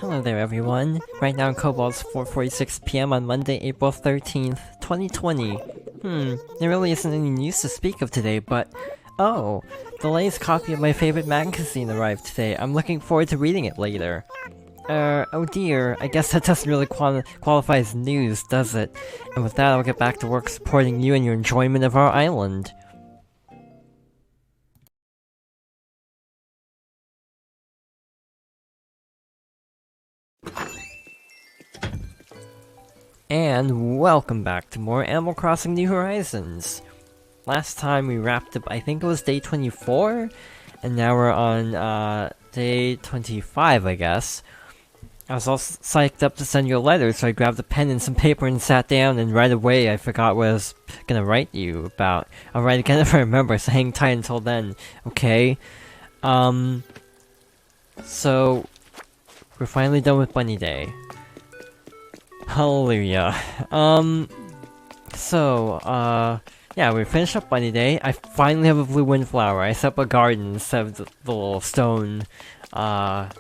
Hello there everyone. Right now in Cobalt's 4:46 PM on Monday, April 13th, 2020. There really isn't any news to speak of today, but oh, the latest copy of my favorite magazine arrived today. I'm looking forward to reading it later. Oh dear, I guess that doesn't really qualify as news, does it? And with that, I'll get back to work supporting you and your enjoyment of our island. And welcome back to more Animal Crossing New Horizons. Last time we wrapped up, I think it was day 24? And now we're on, day 25, I guess. I was all psyched up to send you a letter, so I grabbed a pen and some paper and sat down, and right away I forgot what I was gonna write you about. I'll write again if I remember, so hang tight until then, okay? So, we're finally done with Bunny Day. Hallelujah. Yeah, we finished up Bunny Day. I finally have a blue windflower. I set up a garden instead of the little stone. I've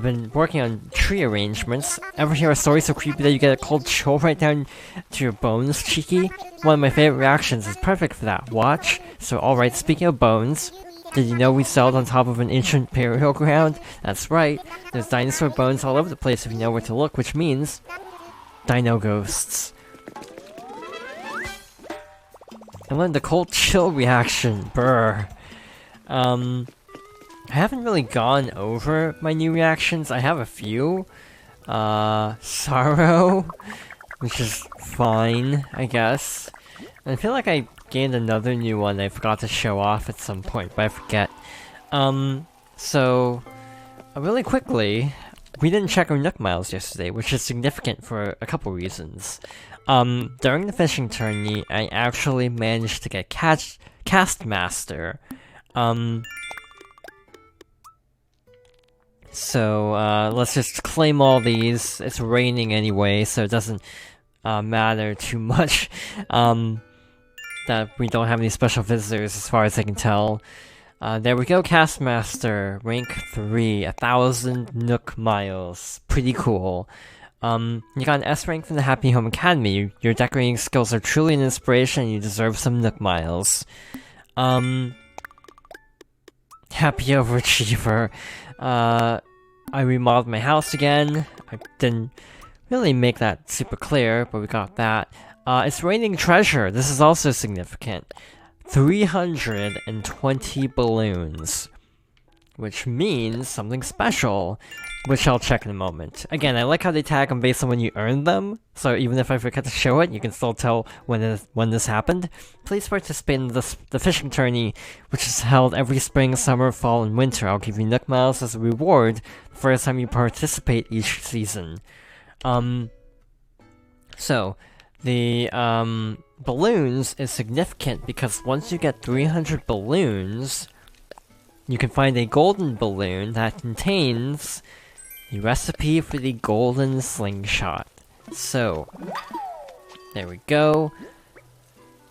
been working on tree arrangements. Ever hear a story so creepy that you get a cold chill right down to your bones, cheeky? One of my favorite reactions is perfect for that. Watch. So, alright, speaking of bones, did you know we settled on top of an ancient burial ground? That's right. There's dinosaur bones all over the place if you know where to look, which means dino ghosts. I learned the cold chill reaction. Brr. I haven't really gone over my new reactions. I have a few. Sorrow, which is fine, I guess. And I feel like I gained another new one I forgot to show off at some point, but I forget. Really quickly, we didn't check our Nook Miles yesterday, which is significant for a couple reasons. During the fishing tourney, I actually managed to get Cast Master. Let's just claim all these. It's raining anyway, so it doesn't matter too much that we don't have any special visitors as far as I can tell. There we go, Cast Master, rank 3, 1,000 Nook Miles. Pretty cool. You got an S rank from the Happy Home Academy. Your decorating skills are truly an inspiration and you deserve some Nook Miles. Happy Overachiever. I remodeled my house again. I didn't really make that super clear, but we got that. It's raining treasure. This is also significant. 320 balloons. Which means something special. Which I'll check in a moment. Again, I like how they tag them based on when you earn them. So even if I forget to show it, you can still tell when this happened. Please participate in the fishing tourney, which is held every spring, summer, fall, and winter. I'll give you Nook Miles as a reward the first time you participate each season. The balloons is significant because once you get 300 balloons, you can find a golden balloon that contains the recipe for the golden slingshot. So, there we go.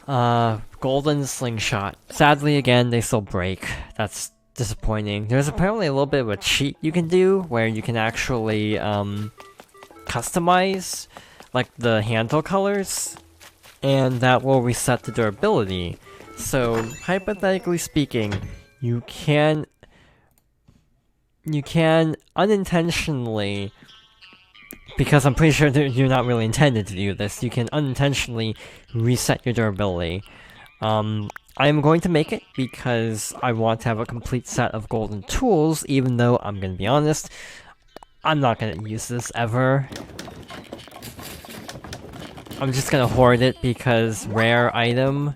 Golden slingshot. Sadly, again, they still break. That's disappointing. There's apparently a little bit of a cheat you can do where you can actually, customize, like, the handle colors, and that will reset the durability. So, hypothetically speaking, you can unintentionally, because I'm pretty sure that you're not really intended to do this, you can unintentionally reset your durability. I'm going to make it because I want to have a complete set of golden tools, even though, I'm gonna be honest, I'm not gonna use this ever. I'm just gonna hoard it because rare item.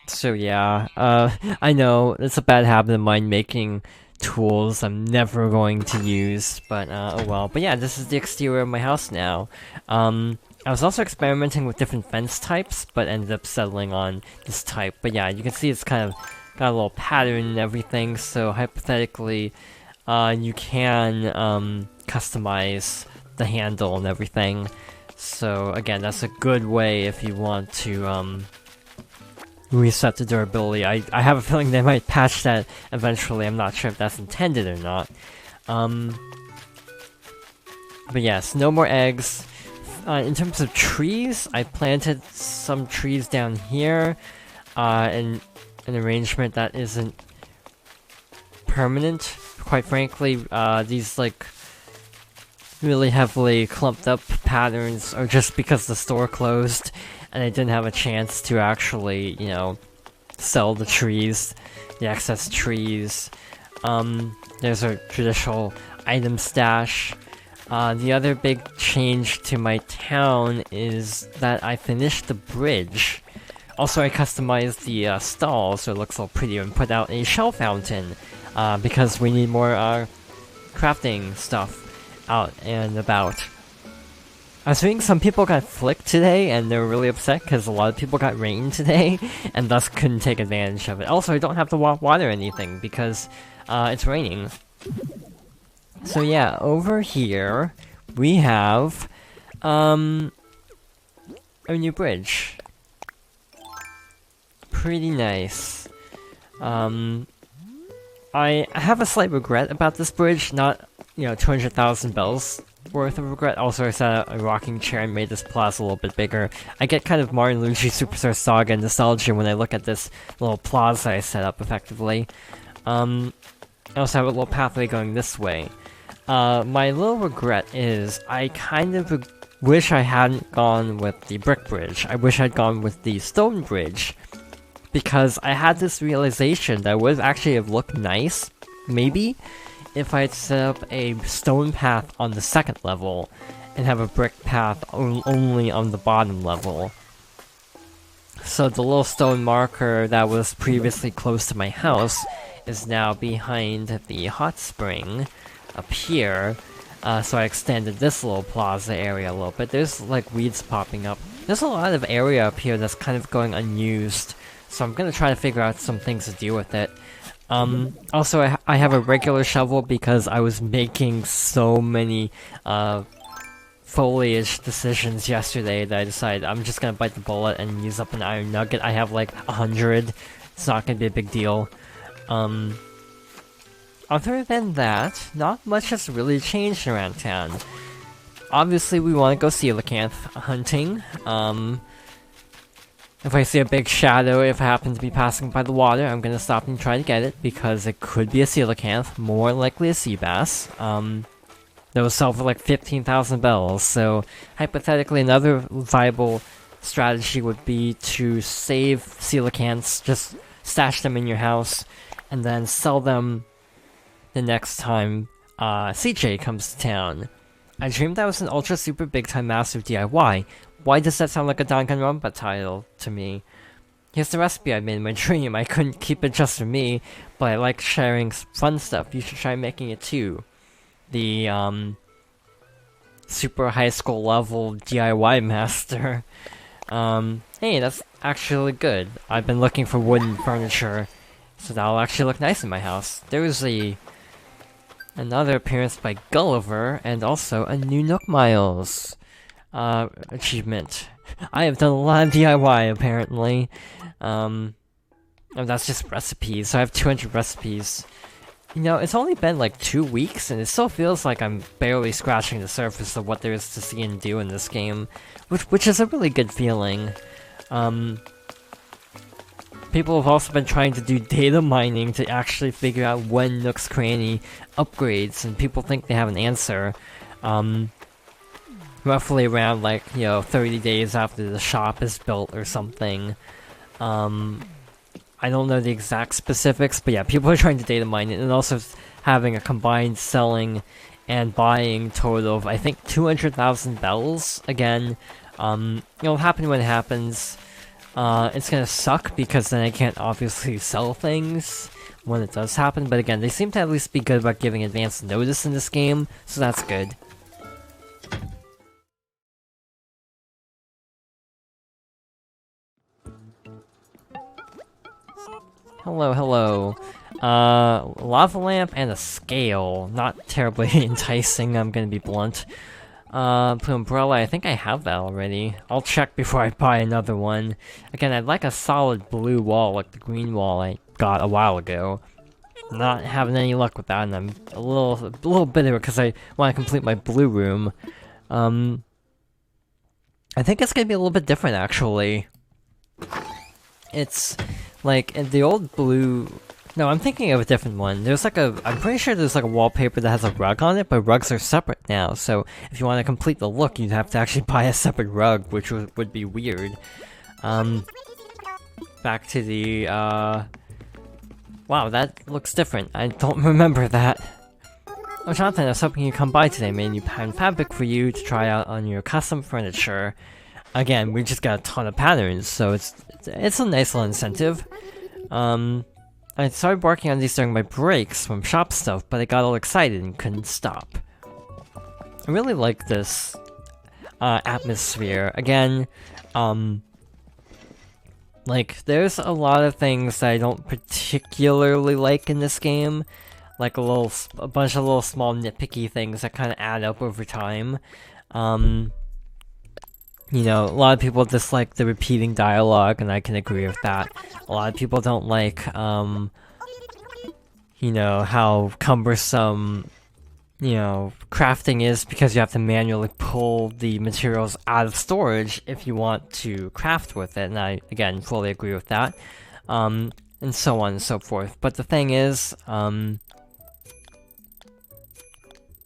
So yeah, I know, it's a bad habit of mine making tools I'm never going to use, but oh well. But yeah, this is the exterior of my house now. I was also experimenting with different fence types, but ended up settling on this type. But yeah, you can see it's kind of got a little pattern and everything, so hypothetically, you can customize the handle and everything. So again, that's a good way if you want to reset the durability. I have a feeling they might patch that eventually. I'm not sure if that's intended or not. But yes, no more eggs. In terms of trees, I planted some trees down here in an arrangement that isn't permanent. Quite frankly, these like really heavily clumped up patterns are just because the store closed and I didn't have a chance to actually, you know, sell the trees, the excess trees. There's a traditional item stash. The other big change to my town is that I finished the bridge. Also, I customized the stall so it looks all pretty and put out a shell fountain because we need more crafting stuff out and about. I was reading some people got flicked today and they were really upset because a lot of people got rain today and thus couldn't take advantage of it. Also, I don't have to water anything because it's raining. So yeah, over here we have a new bridge. Pretty nice. I have a slight regret about this bridge, not, you know, 200,000 bells worth of regret. Also, I set out a rocking chair and made this plaza a little bit bigger. I get kind of Mario & Luigi Superstar Saga nostalgia when I look at this little plaza I set up effectively. I also have a little pathway going this way. My little regret is I kind of wish I hadn't gone with the brick bridge. I wish I'd gone with the stone bridge. Because I had this realization that would actually have looked nice, maybe, if I'd set up a stone path on the second level and have a brick path only on the bottom level. So the little stone marker that was previously close to my house is now behind the hot spring up here. So I extended this little plaza area a little bit. There's like weeds popping up. There's a lot of area up here that's kind of going unused. So I'm gonna try to figure out some things to do with it. Also, I have a regular shovel because I was making so many foliage decisions yesterday that I decided I'm just gonna bite the bullet and use up an iron nugget. I have like 100. It's not gonna be a big deal. Other than that, not much has really changed around town. Obviously, we want to go coelacanth hunting. If I see a big shadow, if I happen to be passing by the water, I'm gonna stop and try to get it, because it could be a coelacanth, more likely a sea bass. Those sell for like 15,000 bells, so hypothetically another viable strategy would be to save coelacanths, just stash them in your house, and then sell them the next time CJ comes to town. I dreamed that was an ultra super big time massive DIY. Why does that sound like a Danganronpa title to me? Here's the recipe I made in my dream. I couldn't keep it just for me, but I like sharing fun stuff. You should try making it too. The super high school level DIY master. Hey, that's actually good. I've been looking for wooden furniture, so that'll actually look nice in my house. There's another appearance by Gulliver, and also a new Nook Miles achievement. I have done a lot of DIY, apparently. And that's just recipes, so I have 200 recipes. You know, it's only been like 2 weeks, and it still feels like I'm barely scratching the surface of what there is to see and do in this game, which is a really good feeling. People have also been trying to do data mining to actually figure out when Nook's Cranny upgrades, and people think they have an answer. Roughly around, like, you know, 30 days after the shop is built or something. I don't know the exact specifics, but yeah, people are trying to data mine it, and also having a combined selling and buying total of, I think, 200,000 bells. Again, it'll happen when it happens. It's gonna suck, because then I can't obviously sell things when it does happen, but again, they seem to at least be good about giving advance notice in this game, so that's good. Hello, hello. Lava lamp and a scale. Not terribly enticing, I'm gonna be blunt. Blue umbrella, I think I have that already. I'll check before I buy another one. Again, I'd like a solid blue wall like the green wall I got a while ago. Not having any luck with that, and I'm a little bitter because I want to complete my blue room. I think it's gonna be a little bit different actually. It's like in the old blue. No, I'm thinking of a different one. I'm pretty sure there's like a wallpaper that has a rug on it, but rugs are separate now. So if you want to complete the look, you'd have to actually buy a separate rug, which would be weird. Back to the wow, that looks different. I don't remember that. Oh, Jonathan, I was hoping you'd come by today. Made a new pattern fabric for you to try out on your custom furniture. Again, we just got a ton of patterns, so it's a nice little incentive. I started working on these during my breaks from shop stuff, but I got all excited and couldn't stop. I really like this atmosphere. Again, like, there's a lot of things that I don't particularly like in this game. Like a bunch of little small nitpicky things that kind of add up over time. You know, a lot of people dislike the repeating dialogue, and I can agree with that. A lot of people don't like, you know, how cumbersome, you know, crafting is because you have to manually pull the materials out of storage if you want to craft with it, and I, again, fully agree with that. And so on and so forth. But the thing is,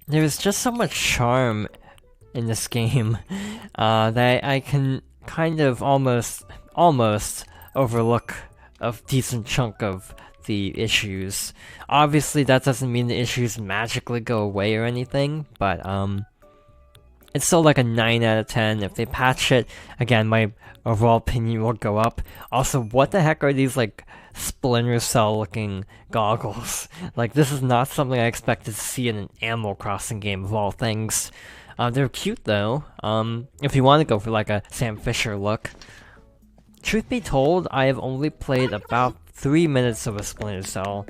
there's just so much charm in this game that I can kind of almost overlook a decent chunk of the issues. Obviously, that doesn't mean the issues magically go away or anything, but it's still like a 9 out of 10. If they patch it, again, my overall opinion will go up. Also, what the heck are these, like, Splinter Cell looking goggles? Like, this is not something I expected to see in an Animal Crossing game of all things. They're cute though, if you want to go for like a Sam Fisher look. Truth be told, I have only played about 3 minutes of a Splinter Cell.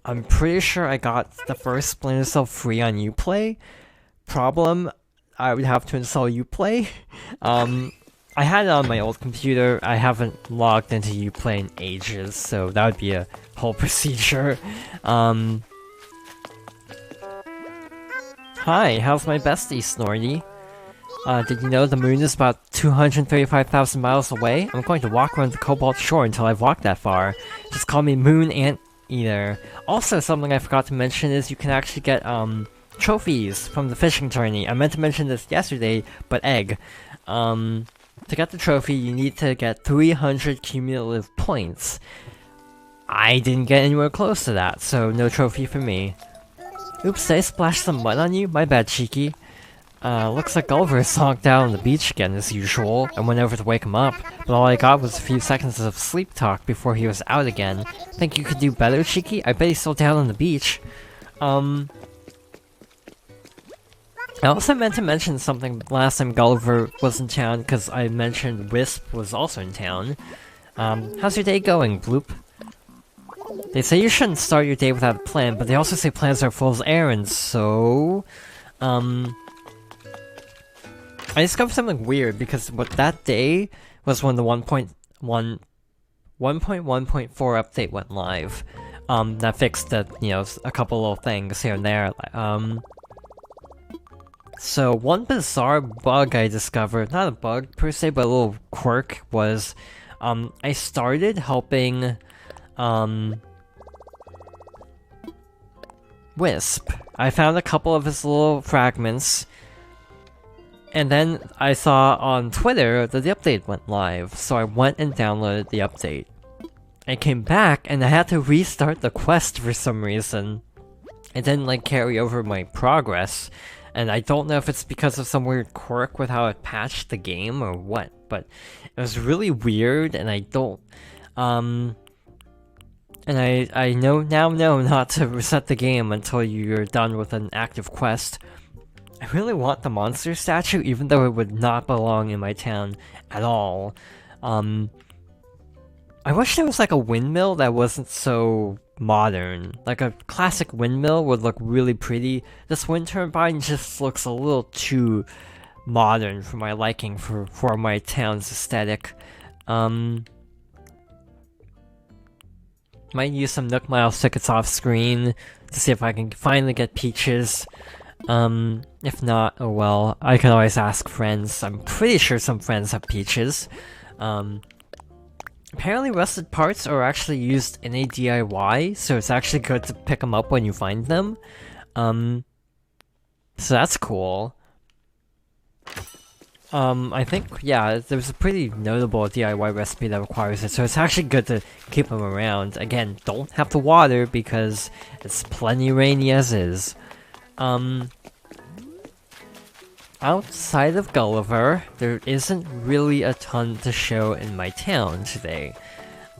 I'm pretty sure I got the first Splinter Cell free on Uplay. Problem, I would have to install Uplay. I had it on my old computer. I haven't logged into Uplay in ages, so that would be a whole procedure. Hi, how's my bestie, Snorty? Did you know the moon is about 235,000 miles away? I'm going to walk around the Cobalt Shore until I've walked that far. Just call me Moon Anteater. Also, something I forgot to mention is you can actually get, trophies from the fishing tourney. I meant to mention this yesterday, but egg. To get the trophy, you need to get 300 cumulative points. I didn't get anywhere close to that, so no trophy for me. Oops, did I splash some mud on you? My bad, Cheeky. Looks like Gulliver is honked out on the beach again as usual. I went over to wake him up, but all I got was a few seconds of sleep talk before he was out again. Think you could do better, Cheeky? I bet he's still down on the beach. I also meant to mention something last time Gulliver was in town, because I mentioned Wisp was also in town. How's your day going, Bloop? They say you shouldn't start your day without a plan, but they also say plans are fool's errands, so... I discovered something weird, because that day was when the 1.1.4 update went live. That fixed the, you know, a couple little things here and there. So one bizarre bug I discovered, not a bug per se, but a little quirk, was, I started helping, Wisp. I found a couple of his little fragments, and then I saw on Twitter that the update went live, so I went and downloaded the update. I came back, and I had to restart the quest for some reason. It didn't, like, carry over my progress, and I don't know if it's because of some weird quirk with how it patched the game or what, but it was really weird, and I don't, and I now know not to reset the game until you're done with an active quest. I really want the monster statue, even though it would not belong in my town at all. I wish there was like a windmill that wasn't so modern. Like a classic windmill would look really pretty. This wind turbine just looks a little too modern for my liking for my town's aesthetic. Might use some Nook Miles tickets off screen to see if I can finally get peaches. If not, oh well, I can always ask friends. I'm pretty sure some friends have peaches. Apparently rusted parts are actually used in a DIY, so it's actually good to pick them up when you find them. So that's cool. I think, yeah, there's a pretty notable DIY recipe that requires it, so it's actually good to keep them around. Again, don't have to water because it's plenty rainy as is. Outside of Gulliver, there isn't really a ton to show in my town today.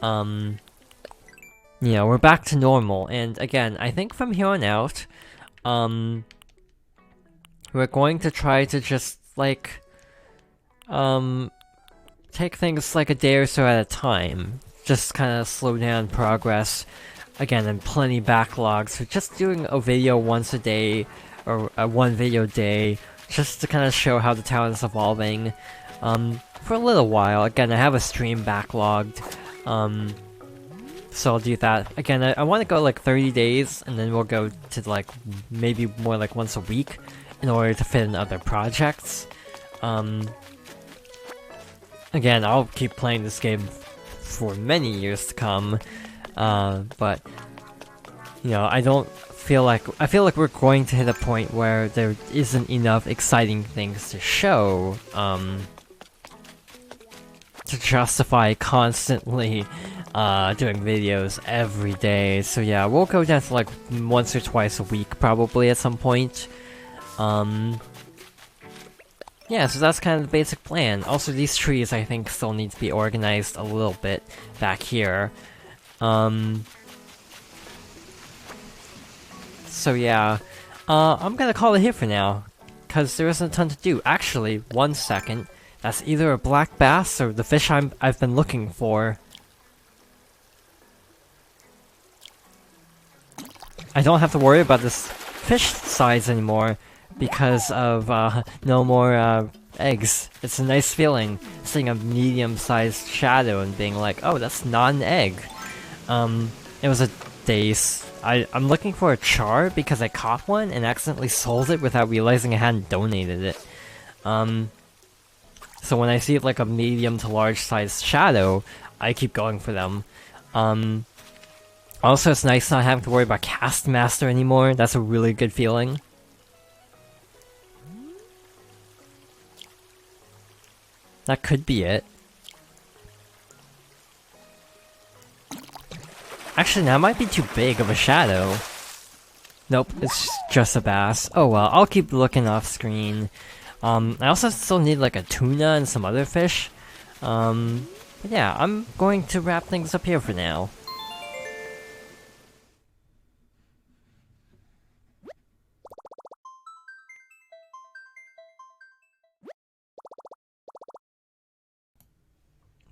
You know, we're back to normal, and again, I think from here on out, we're going to try to just, like, take things like a day or so at a time. Just kind of slow down progress. Again, and plenty backlogs, so just doing a video once a day, or one video a day, just to kind of show how the town is evolving, for a little while. Again, I have a stream backlogged, so I'll do that. Again, I want to go like 30 days, and then we'll go to like, maybe more like once a week, in order to fit in other projects. Again, I'll keep playing this game for many years to come, but, you know, I feel like we're going to hit a point where there isn't enough exciting things to show, to justify constantly, doing videos every day. So yeah, we'll go down to like once or twice a week probably at some point. Yeah, so that's kind of the basic plan. Also, these trees, I think, still need to be organized a little bit back here. So yeah, I'm gonna call it here for now, because there isn't a ton to do. Actually, one second. That's either a black bass or the fish I've been looking for. I don't have to worry about this fish size anymore, because of, no more, eggs. It's a nice feeling, seeing a medium-sized shadow and being like, oh, that's not an egg. It was a daze. I'm looking for a char because I caught one and accidentally sold it without realizing I hadn't donated it. So when I see like a medium to large-sized shadow, I keep going for them. Also, it's nice not having to worry about Cast Master anymore. That's a really good feeling. That could be it. Actually, that might be too big of a shadow. Nope, it's just a bass. Oh well, I'll keep looking off screen. I also still need like a tuna and some other fish. But yeah, I'm going to wrap things up here for now.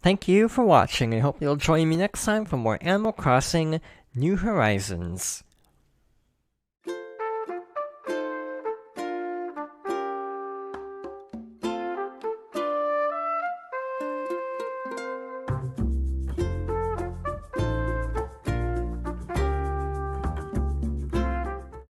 Thank you for watching, and I hope you'll join me next time for more Animal Crossing New Horizons.